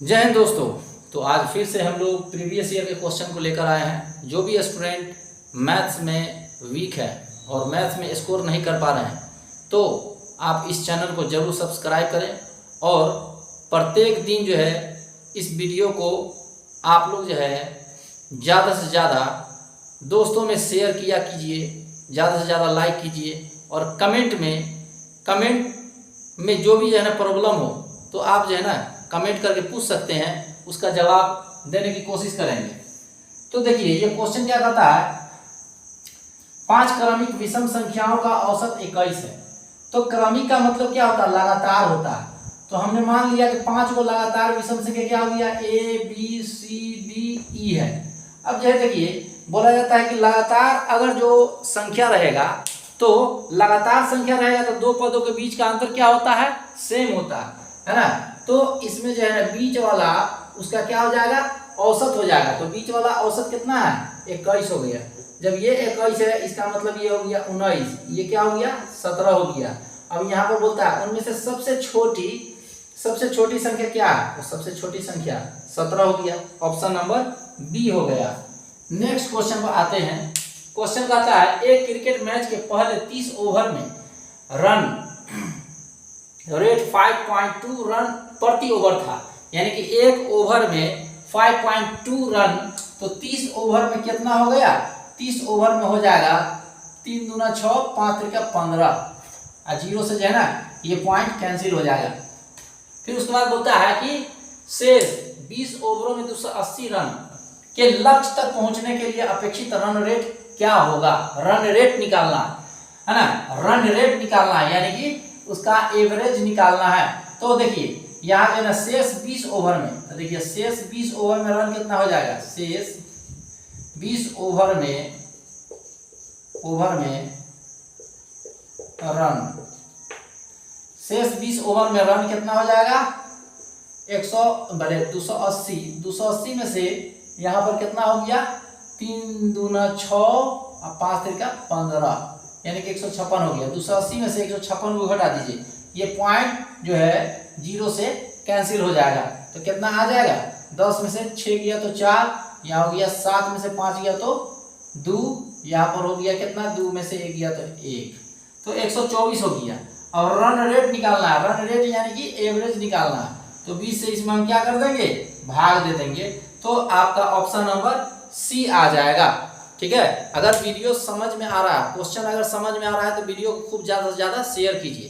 जय हिंद दोस्तों। तो आज फिर से हम लोग प्रीवियस ईयर के क्वेश्चन को लेकर आए हैं। जो भी स्टूडेंट मैथ्स में वीक है और मैथ्स में स्कोर नहीं कर पा रहे हैं तो आप इस चैनल को ज़रूर सब्सक्राइब करें और प्रत्येक दिन जो है इस वीडियो को आप लोग जो है ज़्यादा से ज़्यादा दोस्तों में शेयर किया कीजिए, ज़्यादा से ज़्यादा लाइक कीजिए और कमेंट में जो भी जो है ना प्रॉब्लम हो तो आप जो है ना कमेंट करके पूछ सकते हैं, उसका जवाब देने की कोशिश करेंगे। तो देखिए ये क्वेश्चन क्या कहता है, 5 क्रमिक विषम संख्याओं का औसत 21 है। तो क्रमिक का मतलब क्या होता है, लगातार होता है। तो हमने मान लिया कि 5 को लगातार विषम संख्या क्या हो गया, A B C D E है। अब जो है देखिए बोला जाता है कि लगातार अगर जो संख्या रहेगा तो लगातार संख्या रहेगा तो दो पदों के बीच का अंतर क्या होता है, सेम होता है ना। तो इसमें जो है बीच वाला उसका क्या हो जाएगा, औसत हो जाएगा। तो बीच वाला औसत कितना है, 21 हो गया। जब ये 21 है इसका मतलब ये हो गया 19, ये क्या हो गया 17 हो गया। अब यहाँ पर बोलता है उनमें से सबसे छोटी संख्या क्या है, तो सबसे छोटी संख्या 17 हो गया। ऑप्शन नंबर बी हो गया। नेक्स्ट क्वेश्चन पर आते हैं। क्वेश्चन कहता है एक क्रिकेट मैच के पहले 30 ओवर में रन रेट 5.2 रन प्रति ओवर था, यानी कि एक ओवर में 5.2 रन। तो 30 ओवर में कितना हो गया, 30 ओवर में हो जाएगा 3 दूना 6 5 त्रिका 15 और 0 से जो है ना ये पॉइंट कैंसिल हो जाएगा। फिर उसके बाद बोलता है कि शेष 20 ओवरों में 280 रन के लक्ष्य तक पहुंचने के लिए अपेक्षित रन रेट क्या होगा। रन रेट निकालना है ना, रन रेट निकालना है यानी कि उसका एवरेज निकालना है। तो देखिए यहाँ जो है ना शेष 20 ओवर में, तो देखिए शेष 20 ओवर में रन कितना हो जाएगा, शेष 20 ओवर में रन, शेष 20 ओवर में रन कितना हो जाएगा 280 में से यहाँ पर कितना हो गया 3 दूना 6 और 5 त्रिका 15 यानी कि 156 हो गया। 280 में से 156 को घटा दीजिए, ये पॉइंट जो है 0 से कैंसिल हो जाएगा। तो कितना आ जाएगा, 10 में से 6 गया तो 4, यहाँ हो गया 7 में से 5 गया तो 2, यहाँ पर हो गया कितना 2 में से 1 गया तो 1, तो 124 हो गया। और रन रेट निकालना है, रन रेट यानी कि एवरेज निकालना है। तो 20 से इसमें हम क्या कर देंगे, भाग दे देंगे। तो आपका ऑप्शन नंबर सी आ जाएगा। ठीक है, अगर वीडियो समझ में आ रहा है, क्वेश्चन अगर समझ में आ रहा है तो वीडियो को खूब ज्यादा से ज्यादा शेयर कीजिए।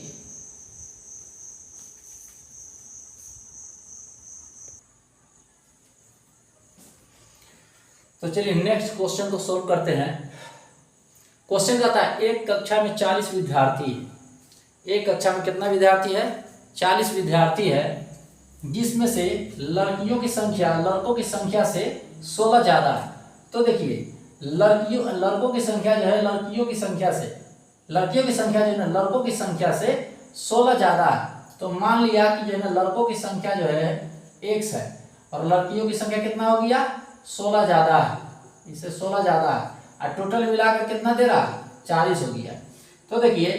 तो चलिए नेक्स्ट क्वेश्चन को सॉल्व करते हैं। क्वेश्चन कहता है एक कक्षा में 40 विद्यार्थी है। एक कक्षा में कितना विद्यार्थी है, 40 विद्यार्थी है, जिसमें से लड़कों की संख्या से 16 ज्यादा है। तो देखिए लड़कों की संख्या जो है लड़कियों की संख्या जो है ना लड़कों की संख्या से 16 ज्यादा है। तो मान लिया कि जो है ना लड़कों की संख्या जो है x है और लड़कियों की संख्या कितना हो गया 16 ज्यादा है, इससे 16 ज्यादा है और टोटल मिलाकर कितना दे रहा है 40 हो गया। तो देखिए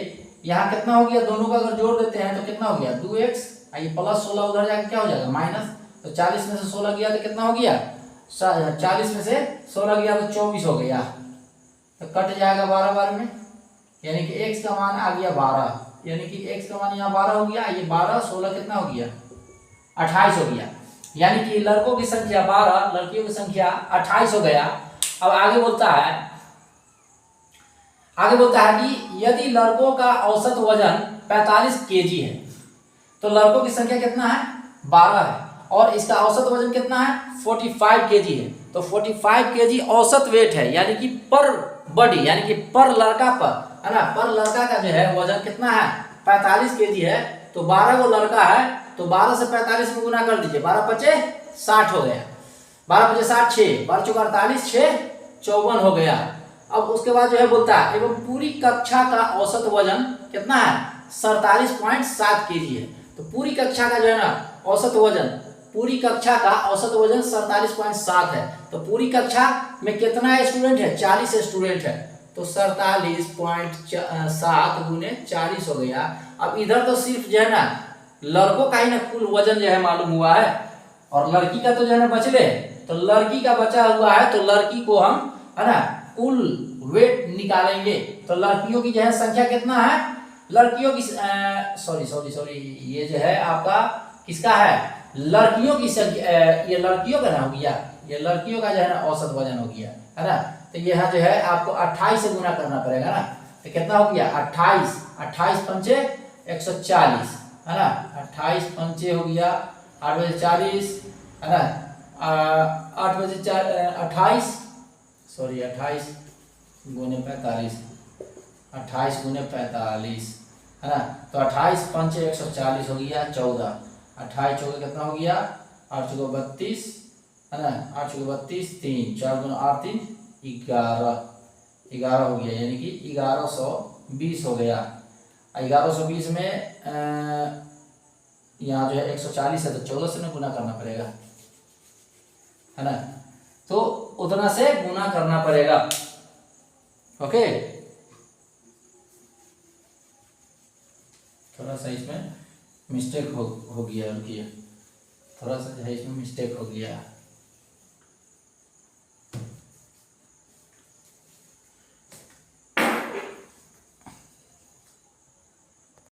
यहाँ कितना हो गया, दोनों का अगर जोड़ देते हैं तो कितना हो गया 2x, ये प्लस 16 उधर जाकर क्या हो जाएगा माइनस। तो 40 में से 16 गया तो कितना हो गया 40 में से 16 गया तो 24 हो गया। तो कट जाएगा 12 बार में, यानी कि x का मान आ गया 12, यानी कि x का मान यहाँ 12 हो गया, ये 12 16 कितना हो गया 28 हो गया। यानी कि लड़कों की संख्या 12, लड़कियों की संख्या 28 हो गया। अब आगे बोलता है कि यदि लड़कों का औसत वजन 45 kg है तो लड़कों की संख्या कितना है 12 है और इसका औसत वजन कितना है 45 kg है। तो 45 kg औसत वेट है, यानी कि पर बॉडी यानी कि पर लड़का पर है ना, पर लड़का का जो है वजन कितना है 45 kg है। तो 12 को लड़का है तो 12 से 45 में गुना कर दीजिए, 12 पचे 60 हो गया, 12 पचे 60 6 12 चौका 48 6 54 हो गया। अब उसके बाद जो है बोलता है एवं पूरी कक्षा का औसत वजन कितना है 47.7 kg है। तो पूरी कक्षा का जो है ना औसत वजन, पूरी कक्षा का औसत वजन 47.7 है। तो पूरी कक्षा में कितना स्टूडेंट है 40 स्टूडेंट है, तो 47.7 गुने 40 हो गया। अब इधर तो सिर्फ जो है ना लड़कों का ही ना कुल वजन जो है मालूम हुआ है, और लड़की का तो जो है ना बचले, तो लड़की का बचा हुआ है तो लड़की को हम है ना कुल वेट निकालेंगे। तो लड़कियों की जो है संख्या कितना है, लड़कियों की सॉरी ये जो है आपका किसका है, लड़कियों की संख्या, ये लड़कियों का ना हो गया, ये लड़कियों का जो है ना औसत वजन हो गया है ना। तो यहाँ जो है आपको 28 से गुना करना पड़ेगा ना, तो कितना हो गया 28, 28 पंचे 140 है ना, 28 पंचे हो गया 8 बजे 40 है ना, 8 बजे 28 सॉरी 28 गुने 45, 28 गुने 45 है ना। तो 28 पंचे 140 हो गया 14, 28 चौके कितना हो गया 8 चौके 32 है ना, 8 चौके 32, 3 4 गुना 8 3 11 हो गया, यानी कि 1120 हो गया। 1120 में यहाँ जो है 140 है तो 14 से गुना करना पड़ेगा है ना, तो उतना से गुना करना पड़ेगा। ओके, थोड़ा सा इसमें मिस्टेक हो गया, रुकिए, थोड़ा सा जो है इसमें मिस्टेक हो गया।